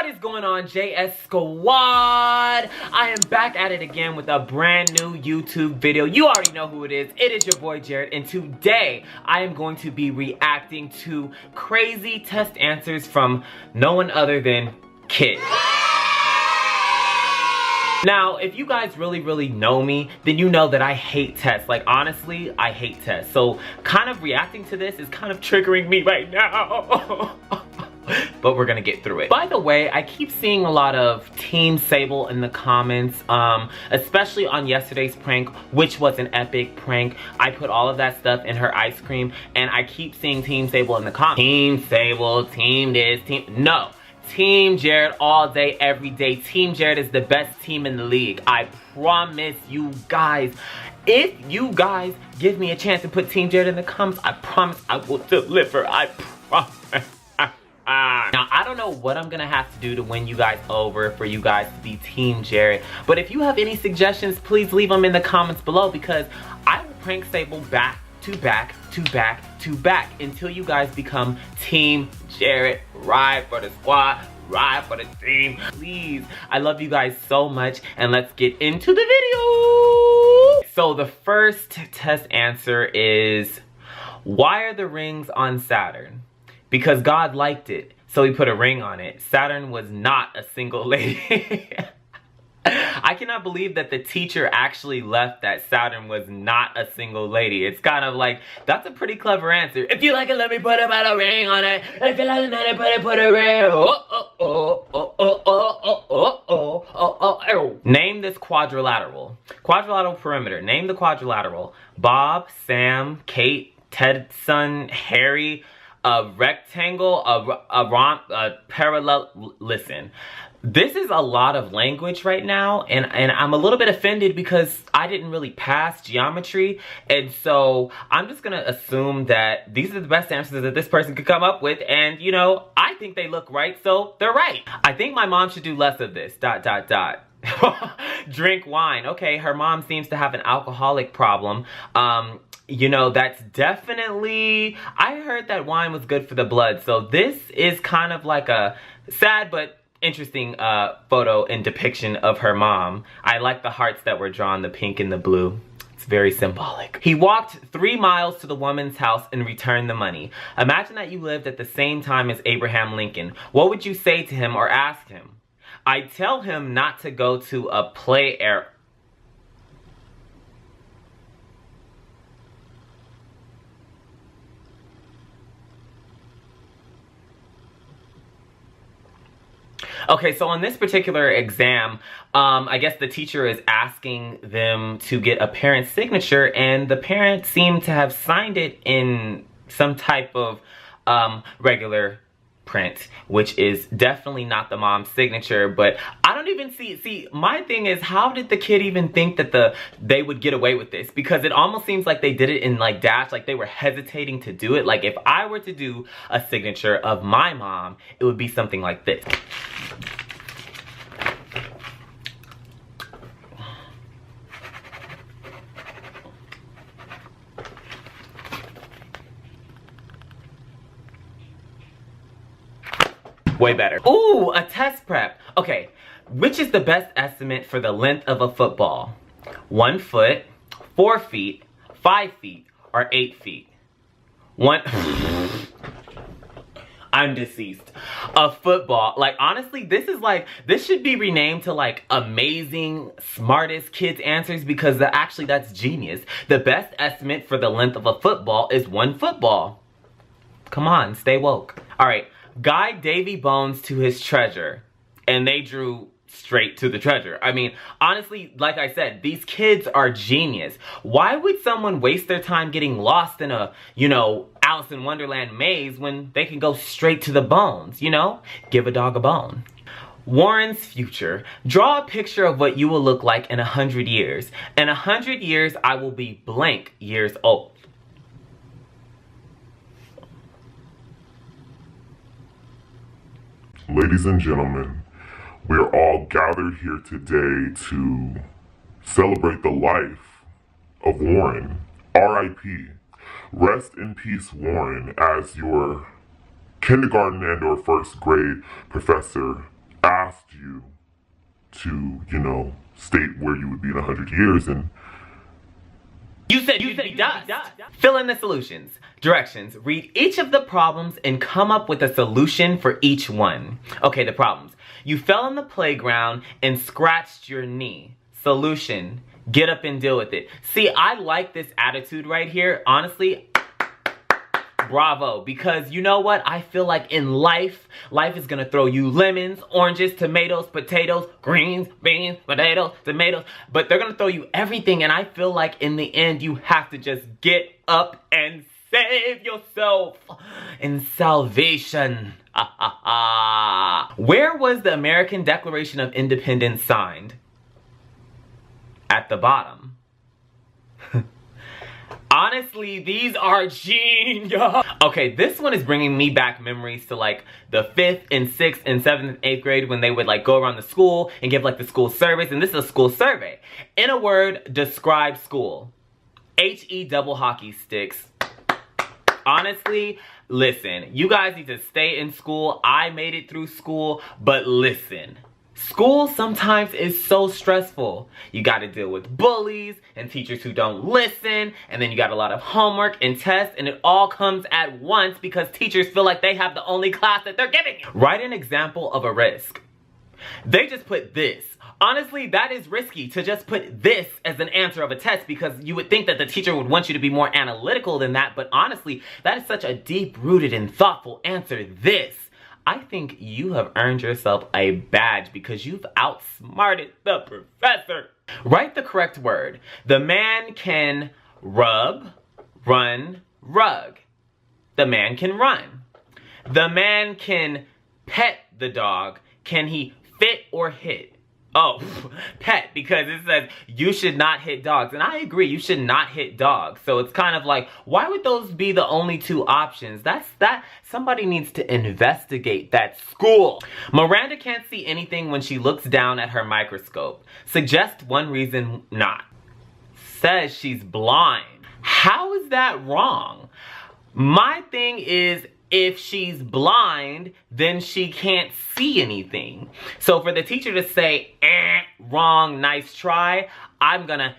What is going on, JS Squad? I am back at it again with a brand new YouTube video. You already know who it is. It is your boy Jarrett, and today I am going to be reacting to crazy test answers from no one other than Kit. Now, if you guys really know me, then you know that I hate tests. Like, honestly, I hate tests. So, kind of reacting to this is kind of triggering me right now. But we're gonna get through it. By the way, I keep seeing a lot of Team Sable in the comments, especially on yesterday's prank, which was an epic prank. I put all of that stuff in her ice cream, and I keep seeing Team Sable in the comments. Team Sable, team this, team... No. Team Jarrett all day, every day. Team Jarrett is the best team in the league. I promise you guys. If you guys give me a chance to put Team Jarrett in the comments, I promise I will deliver. I promise. Now, I don't know what I'm gonna have to do to win you guys over for you guys to be Team Jarrett. But if you have any suggestions, please leave them in the comments below, because I will prank Sable back to back to back to back until you guys become Team Jarrett. Ride for the squad, ride for the team. Please, I love you guys so much, and let's get into the video. So the first test answer is, why are the rings on Saturn? Because God liked it, so he put a ring on it. Saturn was not a single lady. I cannot believe that the teacher actually left that Saturn was not a single lady. It's kind of like, that's a pretty clever answer. If you like it, let me put a ring on it. If you like it, put a ring. Name this quadrilateral. Quadrilateral perimeter. Name the quadrilateral. Bob, Sam, Kate, Ted, Son, Harry, a rectangle, a parallel. Listen, this is a lot of language right now, and I'm a little bit offended because I didn't really pass geometry, and so I'm just gonna assume that these are the best answers that this person could come up with, and you know, I think they look right, so they're right. I think my mom should do less of this, ... Drink wine. Okay, her mom seems to have an alcoholic problem. You know, that's definitely... I heard that wine was good for the blood, so this is kind of like a sad but interesting photo and depiction of her mom. I like the hearts that were drawn, the pink and the blue. It's very symbolic. He walked 3 miles to the woman's house and returned the money. Imagine that you lived at the same time as Abraham Lincoln. What would you say to him or ask him? I'd tell him not to go to a play area. Okay, so on this particular exam, I guess the teacher is asking them to get a parent's signature, and the parent seemed to have signed it in some type of regular print, which is definitely not the mom's signature. But I don't even see my thing is, how did the kid even think that they would get away with this? Because it almost seems like they did it in like dash, like they were hesitating to do it. Like if I were to do a signature of my mom, it would be something like this. Way better. Ooh, a test prep. Okay, which is the best estimate for the length of a football? 1 foot, 4 feet, 5 feet, or 8 feet? I'm deceased. A football. Like, honestly, this should be renamed to like amazing, smartest kids answers, because actually that's genius. The best estimate for the length of a football is 1 football. Come on, stay woke. All right. Guide Davy Bones to his treasure, and they drew straight to the treasure. I mean, honestly, like I said, these kids are genius. Why would someone waste their time getting lost in a, you know, Alice in Wonderland maze when they can go straight to the bones, you know? Give a dog a bone. Warren's future. Draw a picture of what you will look like in 100 years. In 100 years, I will be blank years old. Ladies and gentlemen, we are all gathered here today to celebrate the life of Warren. R.I.P. Rest in peace, Warren, as your kindergarten and or first grade professor asked you to, state where you would be in 100 years, and You said you'd be dust. Fill in the solutions. Directions. Read each of the problems and come up with a solution for each one. Okay, the problems. You fell on the playground and scratched your knee. Solution. Get up and deal with it. See, I like this attitude right here. Honestly, bravo. Because you know what? I feel like in life is gonna throw you lemons, oranges, tomatoes, potatoes, greens, beans, potatoes, tomatoes. But they're gonna throw you everything, and I feel like in the end, you have to just get up and save yourself. In salvation. Where was the American Declaration of Independence signed? At the bottom. Honestly, these are genius. Okay, this one is bringing me back memories to like the 5th and 6th and 7th and 8th grade when they would like go around the school and give like the school service. And this is a school survey. In a word, describe school. H-E double hockey sticks. Honestly, listen, you guys need to stay in school. I made it through school, but listen. School sometimes is so stressful. You got to deal with bullies and teachers who don't listen, and then you got a lot of homework and tests, and it all comes at once because teachers feel like they have the only class that they're giving you. Write an example of a risk. They just put this. Honestly, that is risky to just put this as an answer of a test because you would think that the teacher would want you to be more analytical than that, but honestly, that is such a deep-rooted and thoughtful answer. This. I think you have earned yourself a badge because you've outsmarted the professor. Write the correct word. The man can rub, run, rug. The man can run. The man can pet the dog. Can he fit or hit? Oh, pet, because it says you should not hit dogs. And I agree, you should not hit dogs. So it's kind of like, why would those be the only two options? Somebody needs to investigate that school. Miranda can't see anything when she looks down at her microscope. Suggest one reason not. Says she's blind. How is that wrong? My thing is, if she's blind, then she can't see anything. So for the teacher to say, wrong, nice try, I'm gonna,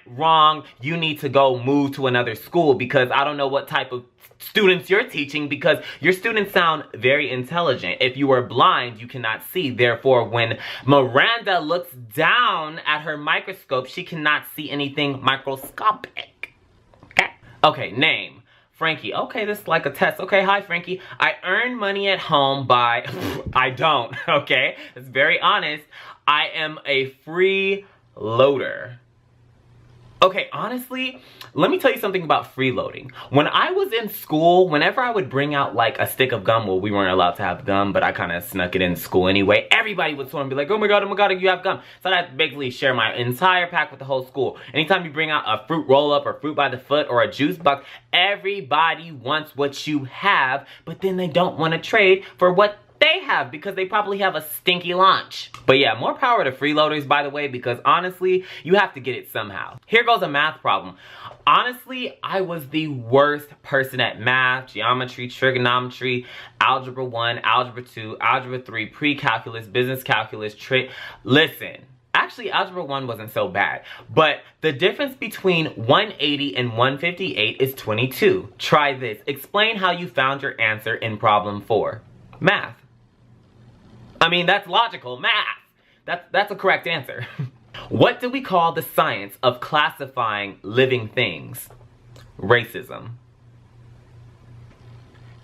wrong, you need to go move to another school because I don't know what type of students you're teaching because your students sound very intelligent. If you are blind, you cannot see. Therefore, when Miranda looks down at her microscope, she cannot see anything microscopic. Okay, name. Frankie. Okay, this is like a test. Okay, hi Frankie. I earn money at home by... I don't, okay? It's very honest. I am a freeloader. Okay, honestly, let me tell you something about freeloading. When I was in school, whenever I would bring out like a stick of gum, well, we weren't allowed to have gum, but I kind of snuck it in school anyway. Everybody would sort of be like, oh my god, you have gum. So I'd basically share my entire pack with the whole school. Anytime you bring out a fruit roll-up or fruit by the foot or a juice box, everybody wants what you have, but then they don't want to trade for what they have because they probably have a stinky lunch. But yeah, more power to freeloaders, by the way, because honestly, you have to get it somehow. Here goes a math problem. Honestly, I was the worst person at math, geometry, trigonometry, algebra 1, algebra 2, algebra 3, pre-calculus, business calculus, listen. Actually, algebra 1 wasn't so bad, but the difference between 180 and 158 is 22. Try this. Explain how you found your answer in problem 4. Math. I mean, that's logical. Math. That's a correct answer. What do we call the science of classifying living things? Racism.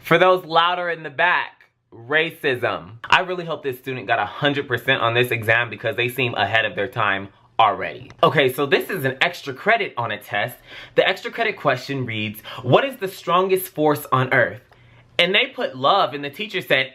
For those louder in the back, racism. I really hope this student got 100% on this exam because they seem ahead of their time already. Okay, so this is an extra credit on a test. The extra credit question reads, what is the strongest force on earth? And they put love, and the teacher said,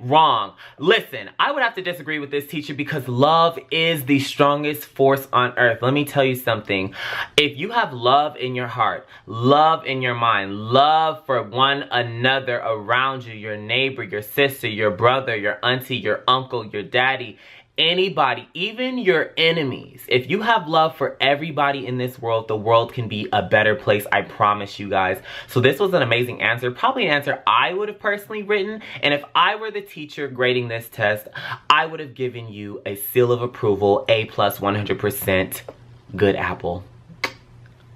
wrong. Listen, I would have to disagree with this teacher because love is the strongest force on earth. Let me tell you something. If you have love in your heart, love in your mind, love for one another around you, your neighbor, your sister, your brother, your auntie, your uncle, your daddy, anybody, even your enemies, if you have love for everybody in this world, the world can be a better place, I promise you guys. So this was an amazing answer, probably an answer I would have personally written, and if I were the teacher grading this test, I would have given you a seal of approval, A+, 100%, good apple.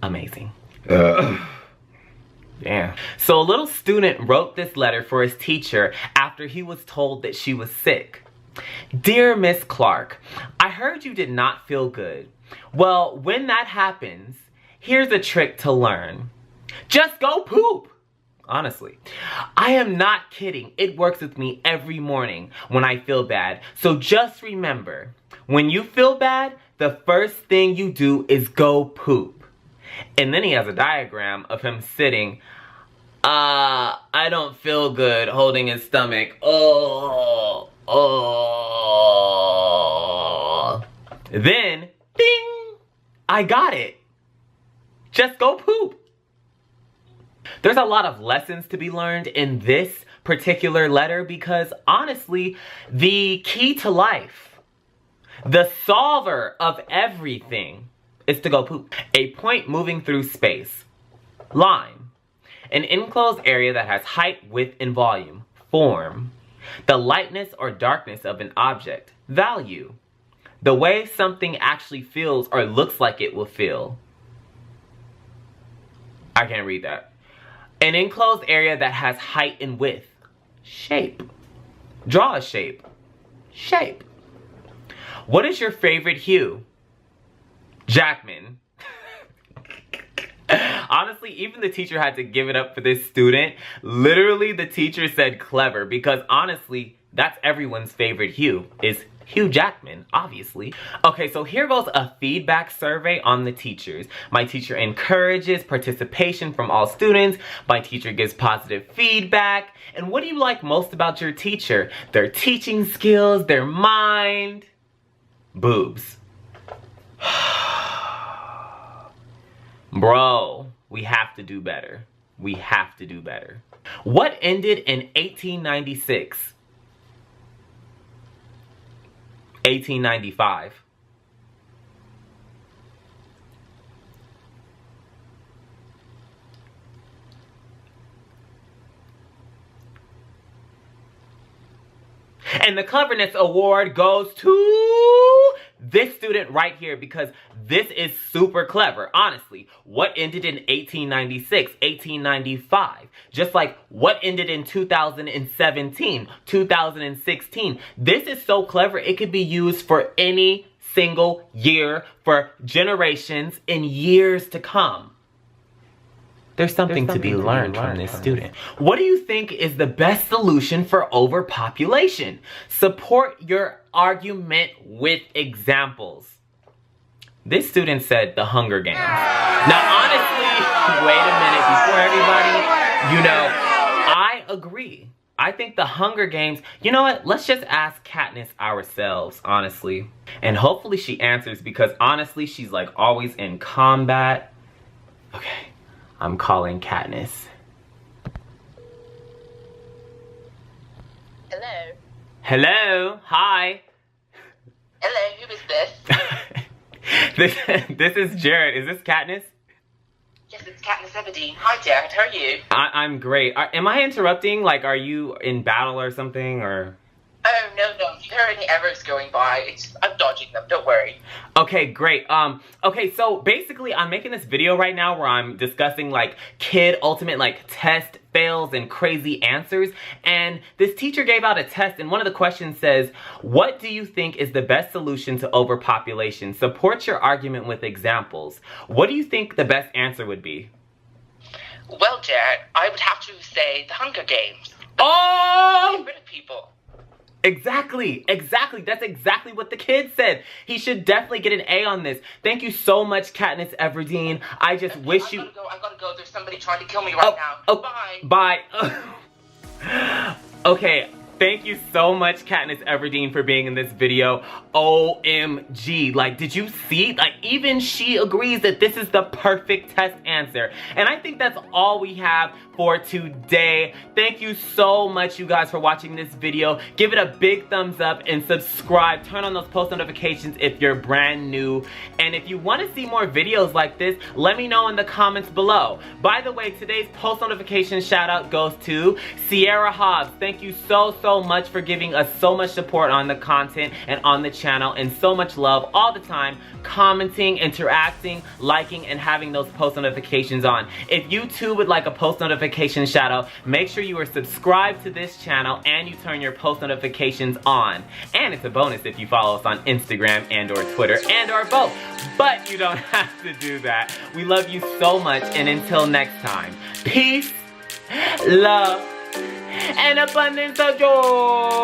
Amazing. Yeah. So a little student wrote this letter for his teacher after he was told that she was sick. Dear Miss Clark, I heard you did not feel good. Well, when that happens, here's a trick to learn. Just go poop. Honestly, I am not kidding. It works with me every morning when I feel bad. So just remember, when you feel bad, the first thing you do is go poop. And then he has a diagram of him sitting, I don't feel good, holding his stomach. Oh. Then, ding, I got it. Just go poop. There's a lot of lessons to be learned in this particular letter because honestly, the key to life, the solver of everything, is to go poop. A point moving through space. Line. An enclosed area that has height, width, and volume. Form. The lightness or darkness of an object. Value. The way something actually feels or looks like it will feel. I can't read that. An enclosed area that has height and width. Shape. Draw a shape. Shape. What is your favorite hue? Jackman. Honestly, even the teacher had to give it up for this student. Literally, the teacher said clever because honestly, that's everyone's favorite hue, is Hugh Jackman, obviously. Okay, so here goes a feedback survey on the teachers. My teacher encourages participation from all students. My teacher gives positive feedback. And what do you like most about your teacher? Their teaching skills, their mind. Boobs. Bro, we have to do better. We have to do better. What ended in 1896? 1895. And the Cleverness Award goes to this student right here because this is super clever. Honestly, what ended in 1896, 1895? Just like what ended in 2017, 2016. This is so clever, it could be used for any single year for generations and years to come. There's something to be learned from this student. What do you think is the best solution for overpopulation? Support your argument with examples. This student said the Hunger Games. Now honestly, wait a minute, before everybody, I agree. I think the Hunger Games, you know what? Let's just ask Katniss ourselves, honestly. And hopefully she answers because honestly, she's like always in combat. Okay. I'm calling Katniss. Hello. Hello. Hi. Hello, who is this? this is Jarrett. Is this Katniss? Yes, it's Katniss Everdeen. Hi, Jarrett. How are you? I'm great. Am I interrupting? Like, are you in battle or something, or? Oh, no. If you hear any arrows going by, I'm dodging them. Don't worry. Okay, great. Okay, so basically I'm making this video right now where I'm discussing like kid ultimate like test fails and crazy answers. And this teacher gave out a test and one of the questions says, what do you think is the best solution to overpopulation? Support your argument with examples. What do you think the best answer would be? Well, Jarrett, I would have to say the Hunger Games. Oh! Get rid of people. Exactly. That's exactly what the kid said. He should definitely get an A on this. Thank you so much, Katniss Everdeen. I just wish you... I gotta go. There's somebody trying to kill me right now. Oh, Bye. Bye. Okay, Thank you so much, Katniss Everdeen, for being in this video. OMG. Like, did you see? Like, even she agrees that this is the perfect test answer. And I think that's all we have for today. Thank you so much, you guys, for watching this video. Give it a big thumbs up and subscribe. Turn on those post notifications if you're brand new. And if you want to see more videos like this, let me know in the comments below. By the way, today's post notification shout out goes to Sierra Hobbs. Thank you so much for giving us so much support on the content and on the channel, and so much love all the time, commenting, interacting, liking, and having those post notifications on. If you too would like a post notification shout out, make sure you are subscribed to this channel and you turn your post notifications on. And it's a bonus if you follow us on Instagram and or Twitter and or both. But you don't have to do that. We love you so much, and until next time, peace, love, and abundance of joy.